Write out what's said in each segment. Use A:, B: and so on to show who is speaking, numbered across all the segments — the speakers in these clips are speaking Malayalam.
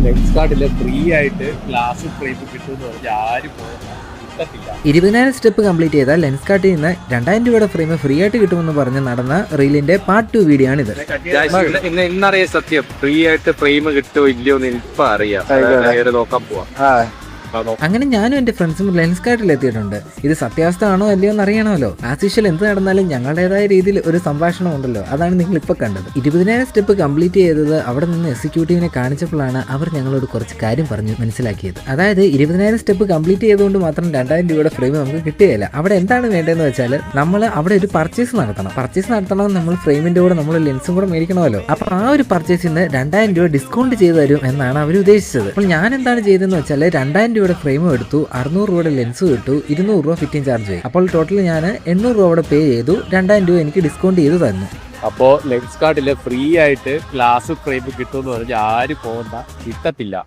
A: ലെൻസ് കാർഡിൽ ഫ്രീ ആയിട്ട് ഗ്ലാസ് ഫ്രെയിം കിട്ടുമെന്ന് പറഞ്ഞാൽ ആരും കിട്ടത്തില്ല.
B: 20,000 സ്റ്റെപ്പ് കംപ്ലീറ്റ് ചെയ്താൽ ലെൻസ് കാർട്ടിൽ നിന്ന് 2,000 രൂപയുടെ ഫ്രെയിം ഫ്രീ ആയിട്ട് കിട്ടുമെന്ന് പറഞ്ഞ് നടന്ന റീലിന്റെ പാർട്ട് 2 വീഡിയോ ആണിത്.
A: ഇന്നറിയാം സത്യം ഫ്രീ ആയിട്ട് ഫ്രെയിം കിട്ടുമോ ഇല്ലയോ എന്ന് ഇപ്പൊ അറിയാം. നോക്കാൻ പോവാം.
B: അങ്ങനെ ഞാനും എന്റെ ഫ്രണ്ട്സും ലെൻസ് കാർട്ടിൽ എത്തിയിട്ടുണ്ട്. ഇത് സത്യാവസ്ഥ ആണോ അല്ലയോ എന്ന് അറിയണമല്ലോ. ആസ് യൂഷ്വൽ എന്ത് നടന്നാലും ഞങ്ങളുടേതായ രീതിയിൽ ഒരു സംഭാഷണം ഉണ്ടല്ലോ, അതാണ് നിങ്ങൾ ഇപ്പൊ കണ്ടത്. 20,000 സ്റ്റെപ്പ് കംപ്ലീറ്റ് ചെയ്തത് അവിടെ നിന്ന് എക്സിക്യൂട്ടീവിനെ കാണിച്ചപ്പോഴാണ് അവർ ഞങ്ങളോട് കുറച്ച് കാര്യം പറഞ്ഞ് മനസ്സിലാക്കിയത്. അതായത് 20,000 സ്റ്റെപ്പ് കംപ്ലീറ്റ് ചെയ്തുകൊണ്ട് മാത്രം 2,000 രൂപയുടെ ഫ്രെയിം നമുക്ക് കിട്ടുകയില്ല. അവിടെ എന്താണ് വേണ്ടതെന്ന് വെച്ചാൽ നമ്മൾ അവിടെ ഒരു പർച്ചേസ് നടത്തണം. നമ്മൾ ഫ്രെയിമിന്റെ കൂടെ നമ്മൾ ലെൻസും കൂടെ മേടിക്കണമല്ലോ. അപ്പൊ ആ ഒരു പർച്ചേസിന് 2,000 രൂപ ഡിസ്കൗണ്ട് ചെയ്ത് തരും എന്നാണ് അവർ ഉദ്ദേശിച്ചത്. അപ്പോൾ ഞാൻ എന്താണ് ചെയ്തതെന്ന് വെച്ചാൽ 2,000 രൂപയുടെ ഫ്രെയിമും എടുത്തു, 600 രൂപയുടെ ലെൻസും ഇട്ടു, 200 രൂപ ഫിറ്റിംഗ് ചാർജ് ചെയ്യും. അപ്പോൾ ടോട്ടൽ ഞാൻ 800 രൂപ അവിടെ പേ ചെയ്തു, 2,000 രൂപ എനിക്ക് ഡിസ്കൗണ്ട് ചെയ്ത് തന്നു.
A: അപ്പോൾ ലെൻസ് കാർഡിൽ ഫ്രീ ആയിട്ട് ഗ്ലാസ് ഫ്രെയിം കിട്ടുമെന്ന് പറഞ്ഞാൽ ആരും കിട്ടത്തില്ല.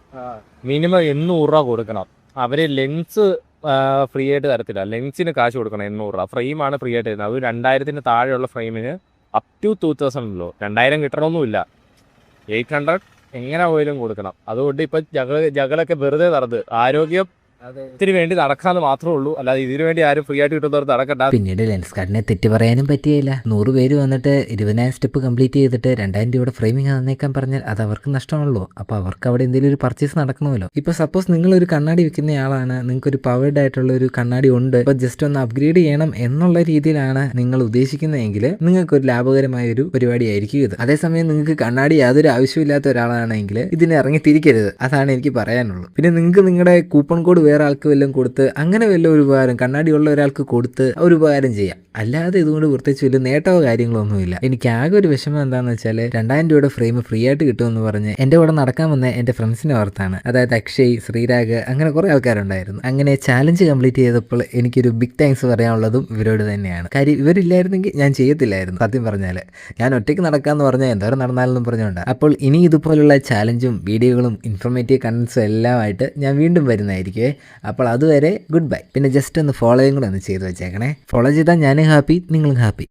A: മിനിമം 800 രൂപ കൊടുക്കണം. അവര് ലെൻസ് ഫ്രീ ആയിട്ട് തരത്തില്ല. ലെൻസിന് കാശ് കൊടുക്കണം 800 രൂപ. ഫ്രെയിമാണ് ഫ്രീ ആയിട്ട് തരുന്നത്. അത് 2,000 താഴെയുള്ള ഫ്രെയിമിന് അപ് ടു 2,000 ഉള്ളൂ. 2,000 കിട്ടണമെന്നുമില്ല. 800 എങ്ങനെ പോയാലും കൊടുക്കണം. അതുകൊണ്ട് ഇപ്പൊ ജകളൊക്കെ വെറുതെ നടന്ന് ആരോഗ്യത്തിന് വേണ്ടി നടക്കാന്ന് മാത്രമേ ഉള്ളൂ. അല്ലാതെ ഇതിനു വേണ്ടി ആരും ഫ്രീ ആയിട്ട് കിട്ടുന്നവർ നടക്കണ്ട.
B: പിന്നീട് ലെൻസ് കാർഡിനെ തെറ്റ് പറയാനും പറ്റിയില്ല. 100 പേര് വന്നിട്ട് 20,000 സ്റ്റെപ്പ് കംപ്ലീറ്റ് ചെയ്തിട്ട് 2,000 രൂപയുടെ ഫ്രെയിമിങ് തന്നേക്കാൻ പറഞ്ഞാൽ അത് അവർക്ക് നഷ്ടമാണല്ലോ. അപ്പൊ അവർക്ക് അവിടെ എന്തെങ്കിലും ഒരു പർച്ചേസ് നടക്കണമല്ലോ. ഇപ്പൊ സപ്പോസ് നിങ്ങൾ ഒരു കണ്ണാടി വിൽക്കുന്ന ആളാണ്, നിങ്ങൾക്ക് ഒരു പവേർഡ് ആയിട്ടുള്ള ഒരു കണ്ണാടി ഉണ്ട്, ഇപ്പൊ ജസ്റ്റ് ഒന്ന് അപ്ഗ്രേഡ് ചെയ്യണം എന്നുള്ള രീതിയിലാണ് നിങ്ങൾ ഉദ്ദേശിക്കുന്നതെങ്കിൽ നിങ്ങൾക്ക് ഒരു ലാഭകരമായ ഒരു പരിപാടിയായിരിക്കും ഇത്. അതേസമയം നിങ്ങൾക്ക് കണ്ണാടി യാതൊരു ആവശ്യമില്ലാത്ത ഒരാളാണെങ്കിൽ ഇതിനെ ഇറങ്ങി തിരിക്കരുത്. അതാണ് എനിക്ക് പറയാനുള്ളൂ. പിന്നെ നിങ്ങൾക്ക് നിങ്ങളുടെ കൂപ്പൺ കോഡ് വേറെ ആൾക്ക് വല്ലതും കൊടുത്ത് അങ്ങനെ വല്ല ഒരു ഉപകാരം, കണ്ണാടി ഉള്ള ഒരാൾക്ക് കൊടുത്ത് ഒരു ഉപകാരം ചെയ്യാം. അല്ലാതെ ഇതുകൊണ്ട് പ്രത്യേകിച്ച് വലിയ നേട്ടമോ കാര്യങ്ങളൊന്നുമില്ല. എനിക്ക് ആകെ ഒരു വിഷമം എന്താണെന്ന് വെച്ചാൽ 2,000 രൂപയുടെ ഫ്രെയിം ഫ്രീ ആയിട്ട് കിട്ടുമെന്ന് പറഞ്ഞ് എൻ്റെ കൂടെ നടക്കാൻ വന്ന എൻ്റെ ഫ്രണ്ട്സിനെ ഓർത്താണ്. അതായത് അക്ഷയ്, ശ്രീരാഗ്, അങ്ങനെ കുറേ ആൾക്കാരുണ്ടായിരുന്നു. അങ്ങനെ ചാലഞ്ച് കംപ്ലീറ്റ് ചെയ്തപ്പോൾ എനിക്കൊരു ബിഗ് താങ്ക്സ് പറയാനുള്ളതും ഇവരോട് തന്നെയാണ്. കാര്യം ഇവരില്ലായിരുന്നെങ്കിൽ ഞാൻ ചെയ്യത്തില്ലായിരുന്നു. സത്യം പറഞ്ഞാൽ ഞാൻ ഒറ്റയ്ക്ക് നടക്കാമെന്ന് പറഞ്ഞാൽ എന്തോരം നടന്നാലെന്നും പറഞ്ഞുകൊണ്ട്. അപ്പോൾ ഇനി ഇതുപോലുള്ള ചാലഞ്ചും വീഡിയോകളും ഇൻഫോർമേറ്റീവ് കണ്ടൻസും എല്ലാമായിട്ട് ഞാൻ വീണ്ടും വരുന്നതായിരിക്കുമേ. അപ്പോൾ അതുവരെ ഗുഡ് ബൈ. പിന്നെ ജസ്റ്റ് ഒന്ന് ഫോളോയും കൂടെ ഒന്ന് ചെയ്ത് വെച്ചേക്കണേ. ഫോളോ ചെയ്താൽ ഞാനും ഹാപ്പി, നിങ്ങളും ഹാപ്പി.